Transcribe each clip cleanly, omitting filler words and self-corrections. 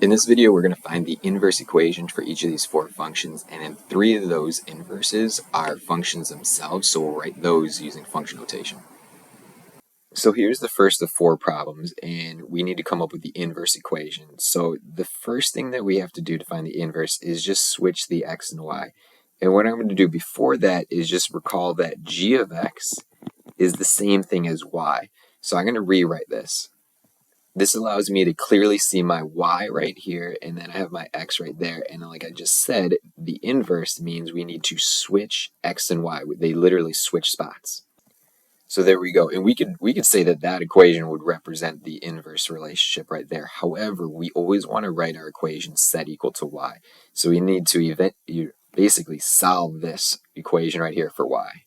In this video, we're going to find the inverse equation for each of these four functions, and then three of those inverses are functions themselves, so we'll write those using function notation. So here's the first of four problems, and we need to come up with the inverse equation. So the first thing that we have to do to find the inverse is just switch the x and y. And what I'm going to do before that is just recall that g of x is the same thing as y. So I'm going to rewrite this. This allows me to clearly see my y right here, and then I have my x right there. And like I just said, the inverse means we need to switch x and y. They literally switch spots. So there we go. And we could say that that equation would represent the inverse relationship right there. However, we always want to write our equation set equal to y. So we need to basically solve this equation right here for y.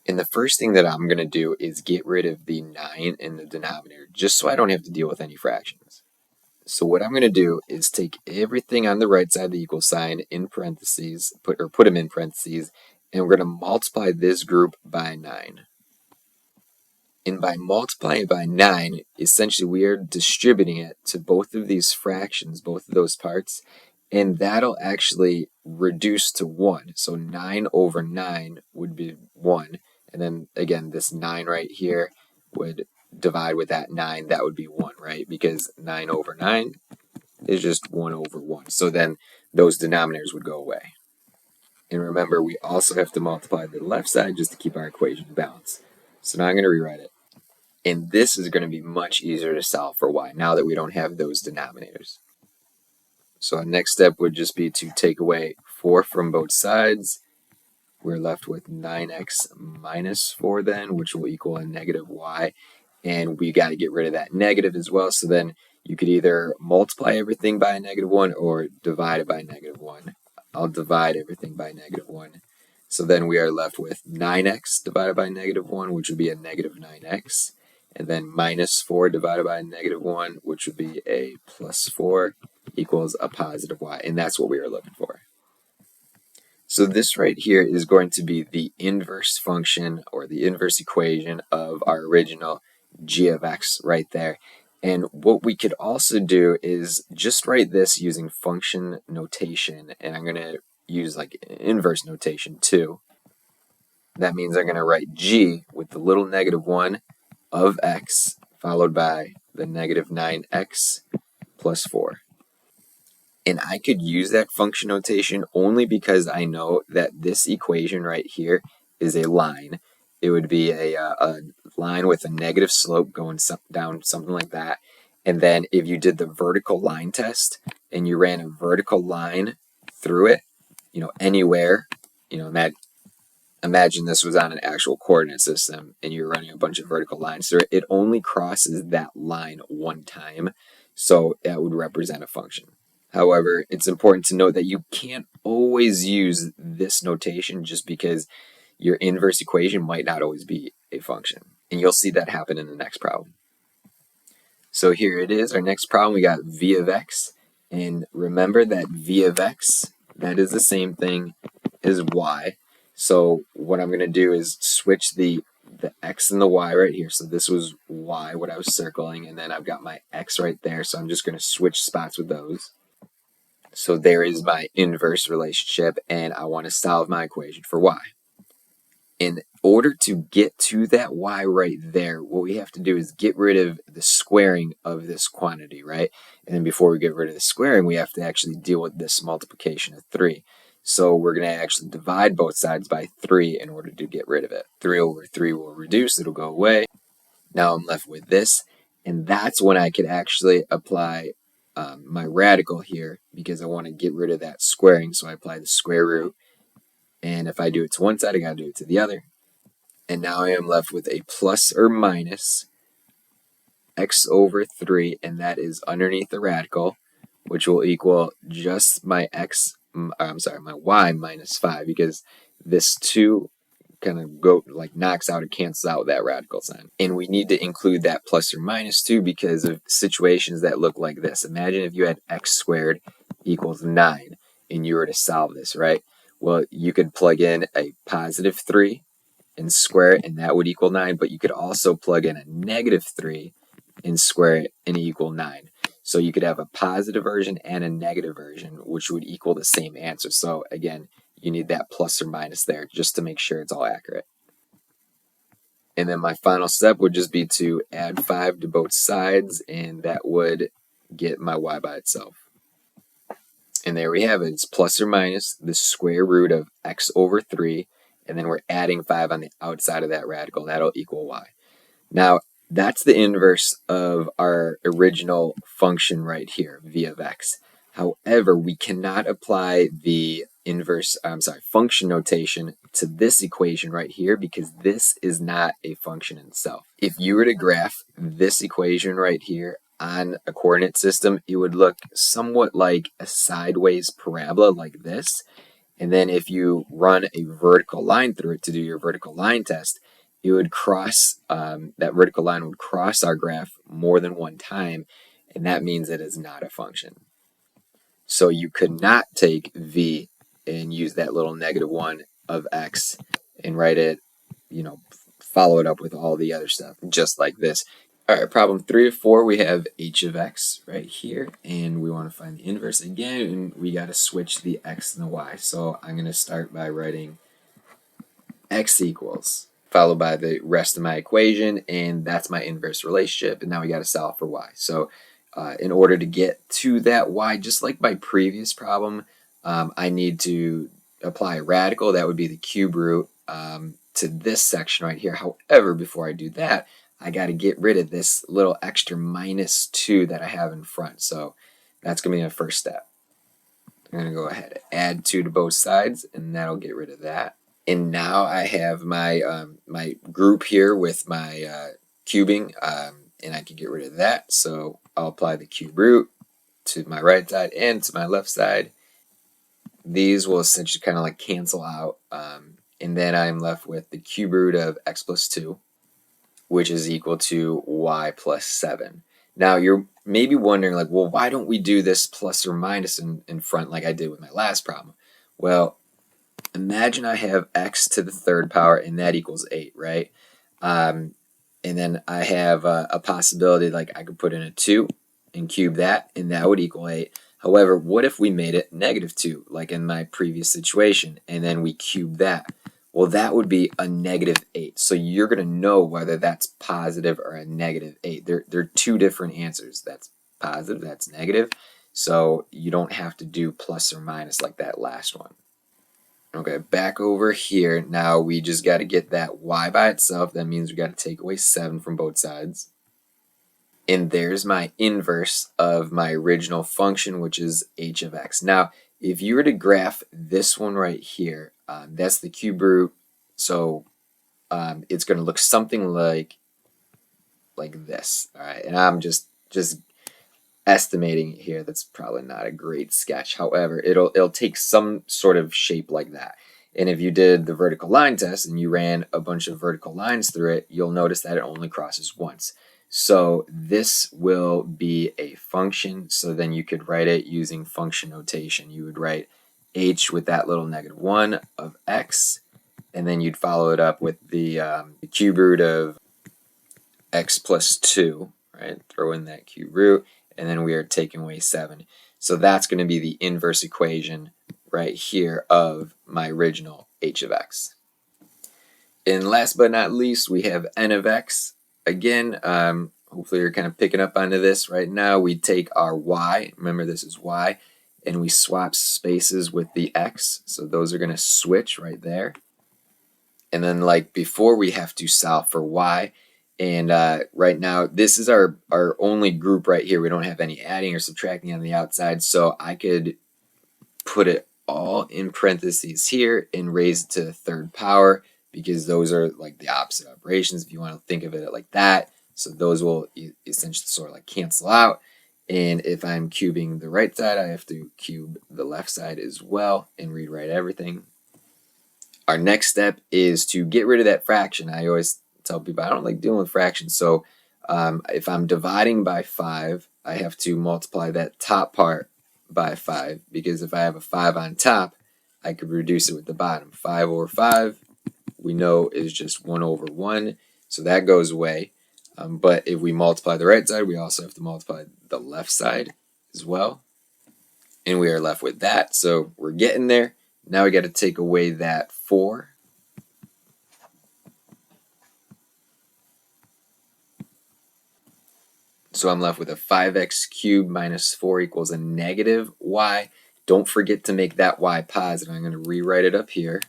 And the first thing that I'm going to do is get rid of the 9 in the denominator, just so I don't have to deal with any fractions. So what I'm going to do is take everything on the right side of the equal sign in parentheses, put them in parentheses, and we're going to multiply this group by 9. And by multiplying it by 9, essentially we are distributing it to both of these fractions, both of those parts, and that'll actually reduce to 1. So 9 over 9 would be 1. And then again, this 9 right here would divide with that 9. That would be 1, right? Because 9 over 9 is just 1 over 1. So then those denominators would go away. And remember, we also have to multiply the left side just to keep our equation balanced. So now I'm going to rewrite it. And this is going to be much easier to solve for y now that we don't have those denominators. So our next step would just be to take away 4 from both sides. We're left with 9x minus 4 then, which will equal a negative y. And we got to get rid of that negative as well. So then you could either multiply everything by a negative 1 or divide it by negative 1. I'll divide everything by negative 1. So then we are left with 9x divided by negative 1, which would be a negative 9x. And then minus 4 divided by negative 1, which would be a plus 4, equals a positive y. And that's what we are looking for. So this right here is going to be the inverse function or the inverse equation of our original g of x right there. And what we could also do is just write this using function notation. And I'm going to use like inverse notation too. That means I'm going to write g with the little negative 1 of x followed by the negative 9x plus 4. And I could use that function notation only because I know that this equation right here is a line. It would be a line with a negative slope going down, something like that. And then if you did the vertical line test and you ran a vertical line through it, anywhere, imagine this was on an actual coordinate system and you're running a bunch of vertical lines through it. It only crosses that line one time, so that would represent a function. However, it's important to note that you can't always use this notation just because your inverse equation might not always be a function. And you'll see that happen in the next problem. So here it is, our next problem. We got v of x. And remember that v of x, that is the same thing as y. So what I'm going to do is switch the x and the y right here. So this was y, what I was circling, and then I've got my x right there. So I'm just going to switch spots with those. So there is my inverse relationship, and I want to solve my equation for y. In order to get to that y right there, what we have to do is get rid of the squaring of this quantity, right? And then before we get rid of the squaring, we have to actually deal with this multiplication of 3. So we're going to actually divide both sides by 3 in order to get rid of it. 3 over 3 will reduce, it'll go away. Now I'm left with this, and that's when I could actually apply my radical here, because I want to get rid of that squaring, so I apply the square root. And if I do it to one side, I got to do it to the other. And now I am left with a plus or minus x over 3, and that is underneath the radical, which will equal just my my y minus 5, because this 2 kind of knocks out or cancels out that radical sign. And we need to include that plus or minus 2 because of situations that look like this. Imagine if you had x squared equals 9 and you were to solve this, right? Well, you could plug in a positive 3 and square it, and that would equal 9, but you could also plug in a negative 3 and square it and equal 9. So you could have a positive version and a negative version, which would equal the same answer. So again, you need that plus or minus there just to make sure it's all accurate. And then my final step would just be to add 5 to both sides, and that would get my y by itself. And there we have it. It's plus or minus the square root of x over 3, and then we're adding 5 on the outside of that radical. That'll equal y. Now, that's the inverse of our original function right here, v of x. However, we cannot apply the function notation to this equation right here because this is not a function in itself. If you were to graph this equation right here on a coordinate system, it would look somewhat like a sideways parabola like this. And then if you run a vertical line through it to do your vertical line test, it would cross, that vertical line would cross our graph more than one time, and that means it is not a function. So you could not take v and use that little -1 of x and write it, follow it up with all the other stuff, just like this. All right, problem 3 of 4, we have h of x right here, and we want to find the inverse again, and we got to switch the x and the y. So I'm going to start by writing x equals, followed by the rest of my equation, and that's my inverse relationship, and now we got to solve for y. So in order to get to that y, just like my previous problem, I need to apply a radical. That would be the cube root to this section right here. However, before I do that, I got to get rid of this little extra -2 that I have in front. So that's going to be my first step. I'm going to go ahead and add 2 to both sides, and that'll get rid of that. And now I have my my group here with my cubing, and I can get rid of that. So I'll apply the cube root to my right side and to my left side. These will essentially kind of like cancel out, and then I'm left with the cube root of x plus 2, which is equal to y plus 7. Now you're maybe wondering, like, well, why don't we do this plus or minus in front like I did with my last problem? Well, imagine I have x to the third power, and that equals 8, right? And then I have a possibility, like I could put in a 2 and cube that, and that would equal 8. However, what if we made it -2, like in my previous situation, and then we cube that? Well, that would be a -8. So you're going to know whether that's positive or a -8. They're two different answers. That's positive, that's negative. So you don't have to do plus or minus like that last one. Okay, back over here. Now we just got to get that y by itself. That means we got to take away 7 from both sides. And there's my inverse of my original function, which is h of x. Now, if you were to graph this one right here, that's the cube root. So it's going to look something like this. All right, and I'm just estimating here. That's probably not a great sketch. However, it'll take some sort of shape like that. And if you did the vertical line test and you ran a bunch of vertical lines through it, you'll notice that it only crosses once. So this will be a function. So then you could write it using function notation. You would write h with that little -1 of x, and then you'd follow it up with the cube root of x plus 2, right? Throw in that cube root, and then we are taking away 7. So that's going to be the inverse equation right here of my original h of x. And last but not least, we have n of x. Again, hopefully you're kind of picking up onto this right now. We take our y, remember this is y, and we swap spaces with the x. So those are going to switch right there. And then like before, we have to solve for y. And right now, this is our only group right here. We don't have any adding or subtracting on the outside. So I could put it all in parentheses here and raise it to the third power, because those are like the opposite operations if you want to think of it like that. So those will essentially sort of like cancel out. And if I'm cubing the right side, I have to cube the left side as well and rewrite everything. Our next step is to get rid of that fraction. I always tell people I don't like dealing with fractions. So if I'm dividing by 5, I have to multiply that top part by 5, because if I have a 5 on top, I could reduce it with the bottom. 5 over 5, we know, is just 1 over 1, so that goes away. But if we multiply the right side, we also have to multiply the left side as well. And we are left with that. So we're getting there. Now we got to take away that 4. So I'm left with a 5x cubed minus 4 equals a negative y. Don't forget to make that y positive. I'm going to rewrite it up here.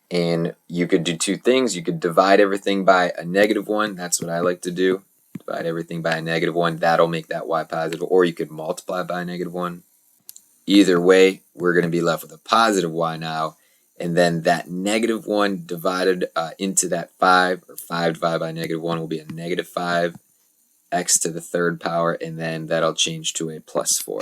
And you could do two things. You could divide everything by a negative 1. That's what I like to do. Divide everything by a negative 1. That'll make that y positive. Or you could multiply by a negative 1. Either way, we're going to be left with a positive y now. And then that negative 1 divided into that 5, or 5 divided by negative 1 will be a negative 5 x to the third power, and then that'll change to a plus 4.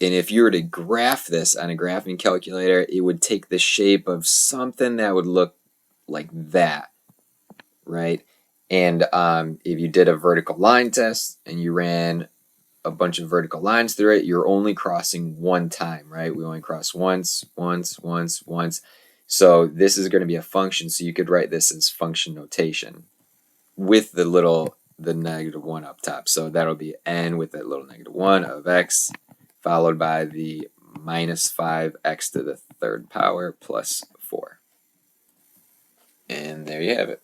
And if you were to graph this on a graphing calculator, it would take the shape of something that would look like that, right? And if you did a vertical line test and you ran a bunch of vertical lines through it, you're only crossing one time, right? We only cross once. So this is going to be a function, so you could write this as function notation with the negative 1 up top. So that'll be n with that little negative 1 of x, followed by the minus 5x to the third power plus 4. And there you have it.